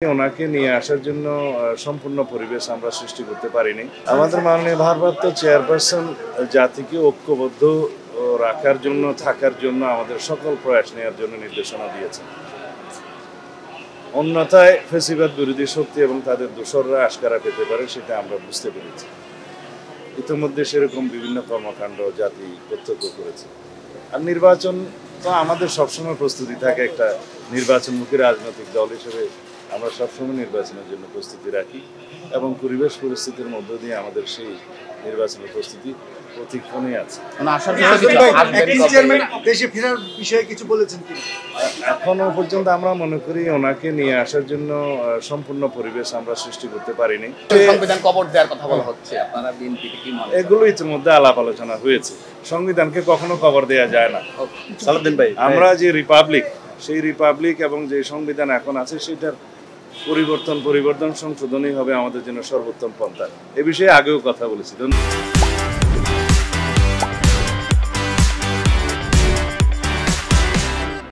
ওনাকে নিয়ে আসার জন্য সম্পূর্ণ পরিবেশ আমরা সৃষ্টি করতে পারিনি। আমাদের মাননীয় ভারপ্রাপ্ত চেয়ারপারসন জাতিকে ঐক্যবদ্ধ রাখার জন্য, থাকার জন্য আমাদের সকল প্রয়াস নেওয়ার জন্য নির্দেশনা দিয়েছেন। অন্যথায় ফ্যাসিবাদ বিরোধী শক্তি এবং তাদের দোসররা আশকারা পেতে পারে, সেটা আমরা বুঝতে পেরেছি। ইতিমধ্যে সেরকম বিভিন্ন কর্মকাণ্ড জাতি প্রত্যক্ষ করেছে। আর নির্বাচন তো আমাদের সবসময় প্রস্তুতি থাকে, একটা নির্বাচনমুখী রাজনৈতিক দল হিসেবে আমরা সবসময় নির্বাচনের জন্য প্রস্তুতি রাখি এবং পরিবেশ পরিস্থিতির মধ্য দিয়ে আমাদের সেই নির্বাচনের প্রস্তুতি প্রতিক্ষণই আছে। এখনো পর্যন্ত আমরা মনে করি ওনাকে নিয়ে আসার জন্য সম্পূর্ণ পরিবেশ আমরা সৃষ্টি করতে পারিনি। সংবিধান কবর দেওয়ার কথা বলা হচ্ছে, আপনারা বিএনপি কি মনে করেন? এগুলো ইতিমধ্যে আলাপ আলোচনা হয়েছে। সংবিধানকে কখনো কবর দেওয়া যায় না। সালাউদ্দিন ভাই, আমরা যে রিপাবলিক, সেই রিপাবলিক এবং যে সংবিধান এখন আছে সেটার পরিবর্তন সংশোধনই হবে আমাদের জন্য সর্বোত্তম পন্থা। এ বিষয়ে আগেও কথা বলেছি। ধন্যবাদ।